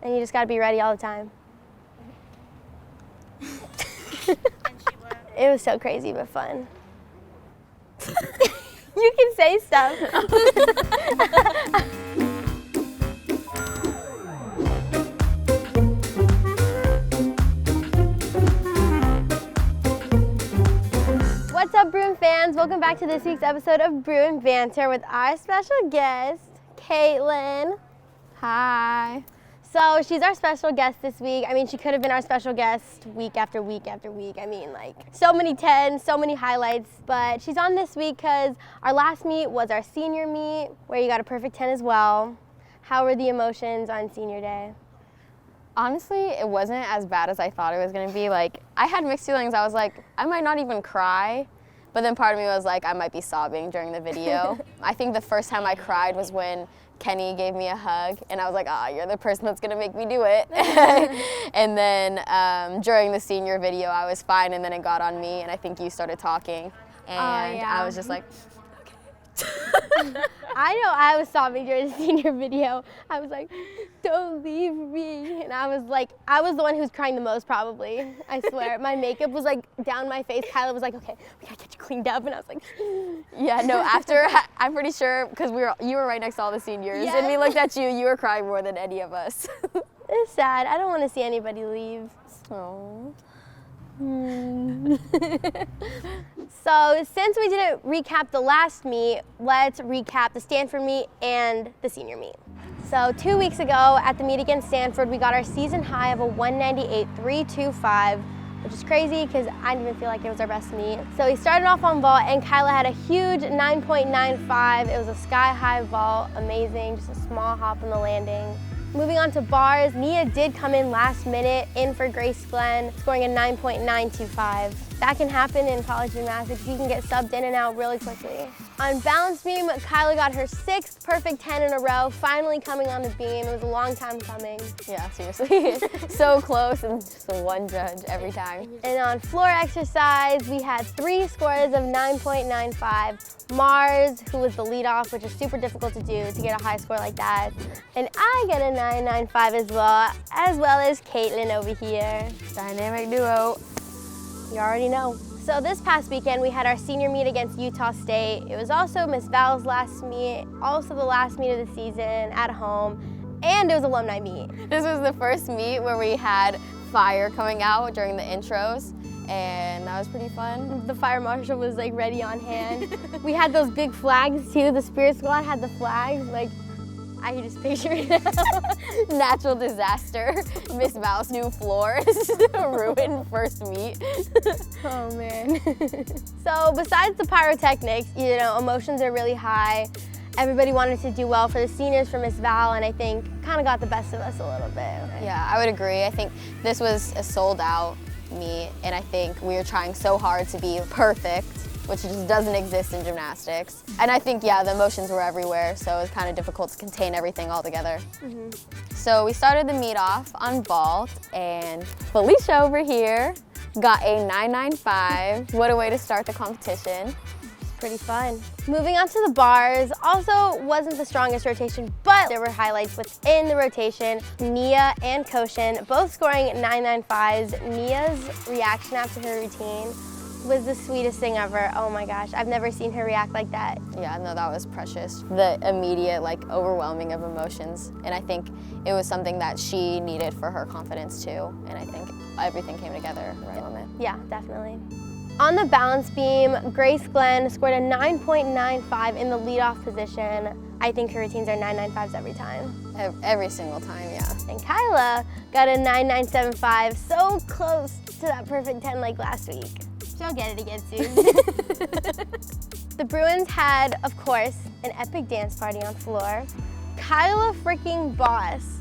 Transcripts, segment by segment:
and you just gotta be ready all the time. It was so crazy but fun. You can say stuff. What's up, Bruin fans? Welcome back to this week's episode of Bruin Banter with our special guest, Katelyn. Hi. So she's our special guest this week. I mean, she could have been our special guest week after week after week. I mean, like, so many 10s, so many highlights. But she's on this week because our last meet was our senior meet, where you got a perfect 10 as well. How were the emotions on senior day? Honestly, it wasn't as bad as I thought it was going to be. Like, I had mixed feelings. I was like, I might not even cry. But then part of me was like, I might be sobbing during the video. I think the first time I cried was when Kenny gave me a hug, and I was like, you're the person that's gonna make me do it. And then during the senior video, I was fine, and then it got on me, and I think you started talking, and I was just like, I know I was sobbing during the senior video. I was like, don't leave me. And I was the one who was crying the most probably, I swear. My makeup was like down my face. Kyla was like, okay, we gotta get you cleaned up. And I was like, yeah, no, after, I'm pretty sure, because you were right next to all the seniors, yes. And we looked at you, you were crying more than any of us. It's sad. I don't want to see anybody leave. Oh. So since we didn't recap the last meet, let's recap the Stanford meet and the senior meet. So 2 weeks ago at the meet against Stanford, we got our season high of a 198.325, which is crazy because I didn't even feel like it was our best meet. So we started off on vault, and Kyla had a huge 9.95. It was a sky high vault, amazing, just a small hop on the landing. Moving on to bars, Nia did come in last minute in for Grace Glenn, scoring a 9.925. That can happen in college gymnastics. You can get subbed in and out really quickly. On balance beam, Kyla got her 6th perfect 10 in a row, finally coming on the beam. It was a long time coming. Yeah, seriously. So close, and just one judge every time. And on floor exercise, we had 3 scores of 9.95. Mars, who was the leadoff, which is super difficult to do to get a high score like that. And I get a 9.95 as well as Katelyn over here. Dynamic duo. You already know. So this past weekend, we had our senior meet against Utah State. It was also Miss Val's last meet, also the last meet of the season at home, and it was alumni meet. This was the first meet where we had fire coming out during the intros, and that was pretty fun. The fire marshal was like ready on hand. We had those big flags too. The spirit squad had the flags. Like, I can just picture it now. Natural disaster. Miss Val's new floors ruined first meet. Oh man. So besides the pyrotechnics, you know, emotions are really high. Everybody wanted to do well for the seniors, for Miss Val, and I think kind of got the best of us a little bit. Yeah, I would agree. I think this was a sold out meet, and I think we were trying so hard to be perfect, which just doesn't exist in gymnastics. And I think, yeah, the emotions were everywhere, so it was kind of difficult to contain everything all together. So we started the meet off on vault, and Felicia over here got a 9.95. What a way to start the competition. Pretty fun. Moving on to the bars, also wasn't the strongest rotation, but there were highlights within the rotation. Nia and Koshin both scoring 9.95s. Nia's reaction after her routine was the sweetest thing ever. Oh my gosh, I've never seen her react like that. Yeah, no, that was precious. The immediate, like, overwhelming of emotions. And I think it was something that she needed for her confidence too. And I think everything came together at the right moment. Yeah, definitely. On the balance beam, Grace Glenn scored a 9.95 in the leadoff position. I think her routines are 9.95s every time. Every single time, yeah. And Kyla got a 9.975, so close to that perfect 10 like last week. She'll get it again soon. The Bruins had, of course, an epic dance party on floor. Kyla freaking Boss,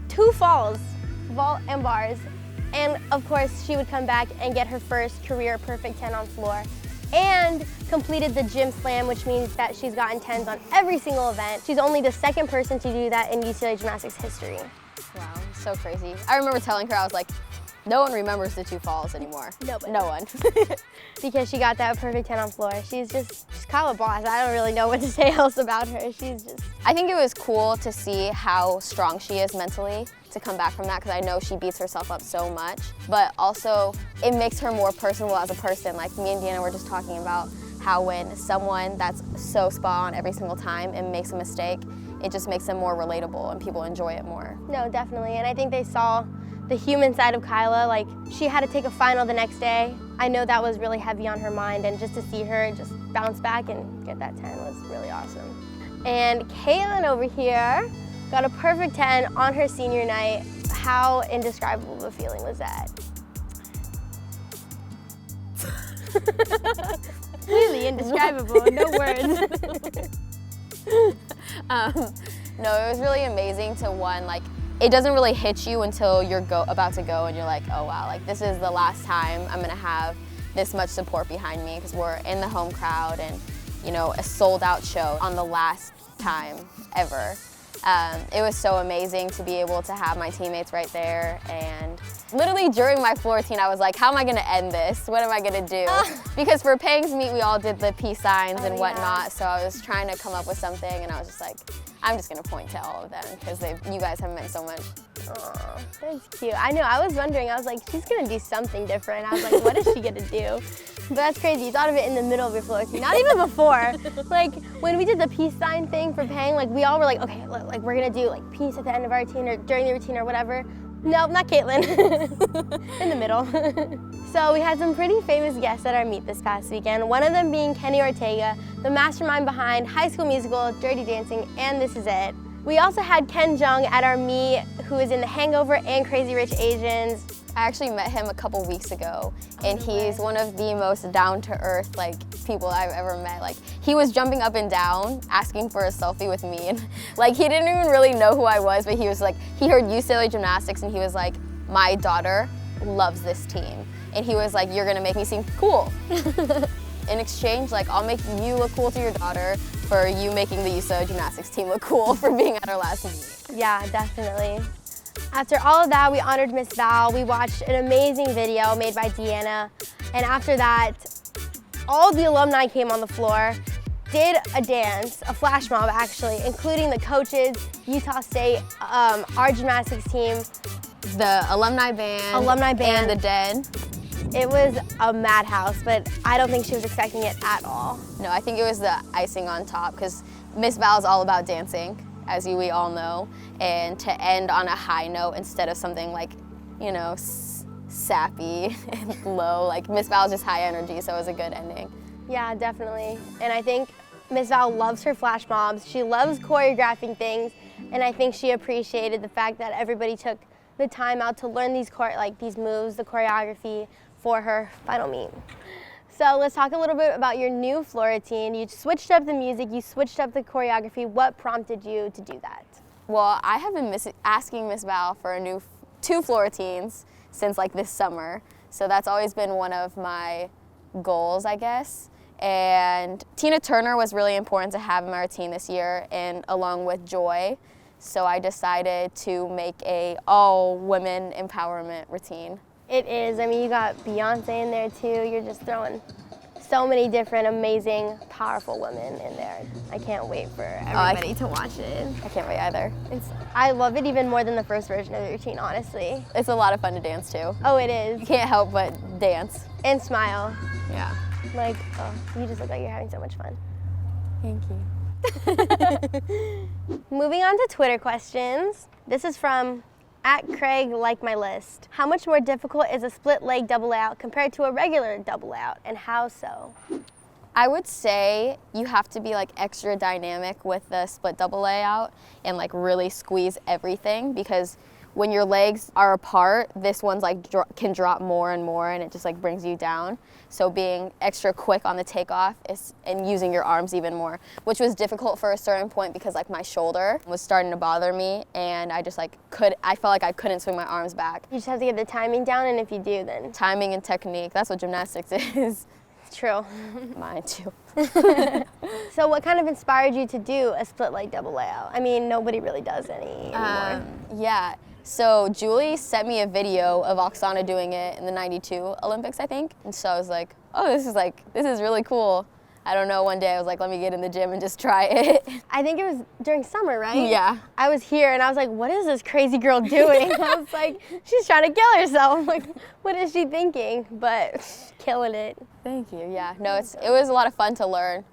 2 falls, vault and bars, and of course she would come back and get her first career perfect 10 on floor, and completed the gym slam, which means that she's gotten 10s on every single event. She's only the 2nd person to do that in UCLA gymnastics history. Wow, so crazy. I remember telling her, I was like, No one remembers the 2 falls anymore. Nobody. No one. Because she got that perfect 10 on floor. She's kind of a boss. I don't really know what to say else about her. I think it was cool to see how strong she is mentally to come back from that, because I know she beats herself up so much. But also, it makes her more personable as a person. Like me and Deanna were just talking about how when someone that's so spot on every single time and makes a mistake, it just makes them more relatable and people enjoy it more. No, definitely. And I think they saw the human side of Kyla. Like, she had to take a final the next day. I know that was really heavy on her mind, and just to see her just bounce back and get that 10 was really awesome. And Katelyn over here got a perfect 10 on her senior night. How indescribable of a feeling was that? Really indescribable, no words. No, it was really amazing to like, it doesn't really hit you until you're about to go and you're like, oh wow, like this is the last time I'm gonna have this much support behind me, because we're in the home crowd and, you know, a sold out show on the last time ever. It was so amazing to be able to have my teammates right there, and literally during my Flora Teen, I was like, how am I gonna end this? What am I gonna do? Because for Pang's meet, we all did the peace signs and whatnot, so I was trying to come up with something, and I was just like, I'm just gonna point to all of them, because you guys have meant so much. Aw, that's cute. I know, I was wondering, I was like, she's gonna do something different. I was like, what is she gonna do? But that's crazy, you thought of it in the middle of your Flora Teen, not even before. Like, when we did the peace sign thing for Pang, like, we all were like, okay, like, we're gonna do like peace at the end of our routine or during the routine or whatever. No, not Katelyn. In the middle. So we had some pretty famous guests at our meet this past weekend, one of them being Kenny Ortega, the mastermind behind High School Musical, Dirty Dancing, and This Is It. We also had Ken Jeong at our meet, who is in The Hangover and Crazy Rich Asians. I actually met him a couple weeks ago, and he's one of the most down-to-earth like people I've ever met. Like, he was jumping up and down, asking for a selfie with me, and like he didn't even really know who I was, but he was like, he heard UCLA gymnastics, and he was like, my daughter loves this team, and he was like, you're gonna make me seem cool. In exchange, like, I'll make you look cool to your daughter for you making the UCLA gymnastics team look cool for being at our last meet. Yeah, definitely. After all of that, we honored Miss Val. We watched an amazing video made by Deanna. And after that, all the alumni came on the floor, did a dance, a flash mob actually, including the coaches, Utah State, our gymnastics team. The alumni band. And the dead. It was a madhouse, but I don't think she was expecting it at all. No, I think it was the icing on top, because Miss Val is all about dancing, as we all know, and to end on a high note instead of something like, you know, sappy and low. Like, Miss Val's just high energy, so it was a good ending. Yeah, definitely. And I think Miss Val loves her flash mobs. She loves choreographing things, and I think she appreciated the fact that everybody took the time out to learn these moves, the choreography for her final meet. So let's talk a little bit about your new Flora Teen. You switched up the music, you switched up the choreography. What prompted you to do that? Well, I have been asking Miss Val for two Flora Teens since like this summer. So that's always been one of my goals, I guess. And Tina Turner was really important to have in my routine this year, and along with Joy. So I decided to make a all women empowerment routine. It is. I mean, you got Beyonce in there too. You're just throwing so many different, amazing, powerful women in there. I can't wait for everybody to watch it. I can't wait either. I love it even more than the first version of the routine, honestly. It's a lot of fun to dance too. Oh, it is. You can't help but dance. And smile. Yeah. Like, oh, you just look like you're having so much fun. Thank you. Moving on to Twitter questions. This is from @CraigLikeMyList. How much more difficult is a split leg double layout compared to a regular double layout, and how so? I would say you have to be like extra dynamic with the split double layout and like really squeeze everything, because when your legs are apart, this one's like can drop more and more, and it just like brings you down. So being extra quick on the takeoff and using your arms even more, which was difficult for a certain point because like my shoulder was starting to bother me, and I just like I felt like I couldn't swing my arms back. You just have to get the timing down, and if you do, then timing and technique, that's what gymnastics is. It's true. Mine too. So what kind of inspired you to do a split leg double layout? I mean, nobody really does any anymore. Yeah. So Julie sent me a video of Oksana doing it in the '92 Olympics, I think. And so I was like, oh, this is really cool. I don't know, one day I was like, let me get in the gym and just try it. I think it was during summer, right? Yeah. I was here and I was like, what is this crazy girl doing? I was like, she's trying to kill herself. I'm like, what is she thinking? But killing it. Thank you, yeah. No, it was a lot of fun to learn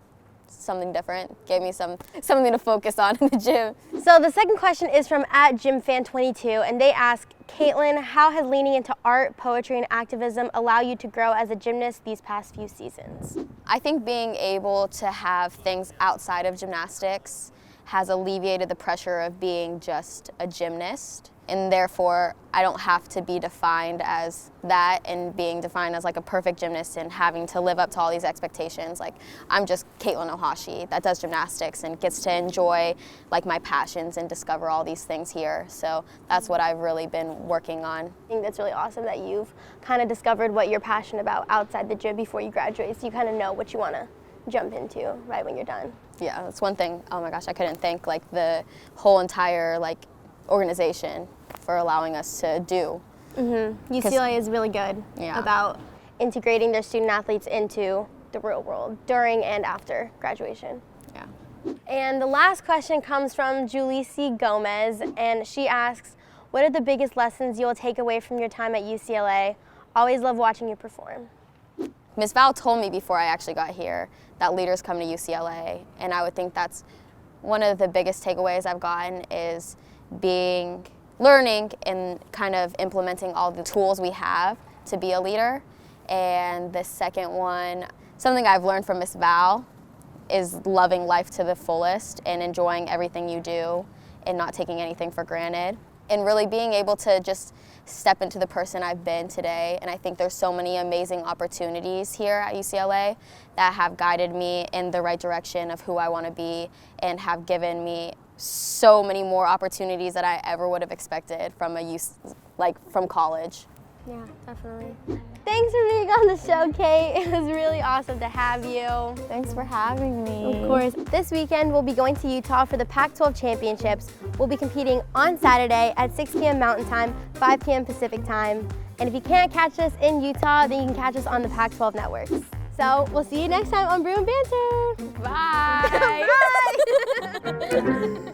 something different. Gave me something to focus on in the gym. So the second question is from @GymFan22, and they ask, Katelyn, how has leaning into art, poetry, and activism allow you to grow as a gymnast these past few seasons? I think being able to have things outside of gymnastics has alleviated the pressure of being just a gymnast, and therefore I don't have to be defined as that and being defined as like a perfect gymnast and having to live up to all these expectations. Like, I'm just Katelyn Ohashi that does gymnastics and gets to enjoy like my passions and discover all these things here. So that's what I've really been working on. I think that's really awesome that you've kind of discovered what you're passionate about outside the gym before you graduate, so you kind of know what you want to jump into right when you're done. Yeah, that's one thing. Oh my gosh, I couldn't thank like the whole entire like organization for allowing us to do. UCLA is really good about integrating their student athletes into the real world during and after graduation. Yeah. And the last question comes from Julie C. Gomez, and she asks, what are the biggest lessons you'll take away from your time at UCLA? Always love watching you perform. Ms. Val told me before I actually got here that leaders come to UCLA, and I would think that's one of the biggest takeaways I've gotten is learning and kind of implementing all the tools we have to be a leader. And the second one, something I've learned from Ms. Val is loving life to the fullest and enjoying everything you do and not taking anything for granted. And really being able to just step into the person I've been today. And I think there's so many amazing opportunities here at UCLA that have guided me in the right direction of who I want to be and have given me so many more opportunities that I ever would have expected from from college. Yeah, definitely. Thanks for being on the show, Kate. It was really awesome to have you. Thanks for having me. Of course. This weekend, we'll be going to Utah for the Pac-12 Championships. We'll be competing on Saturday at 6 p.m. Mountain Time, 5 p.m. Pacific Time. And if you can't catch us in Utah, then you can catch us on the Pac-12 networks. So we'll see you next time on Bruin Banter. Bye. Bye.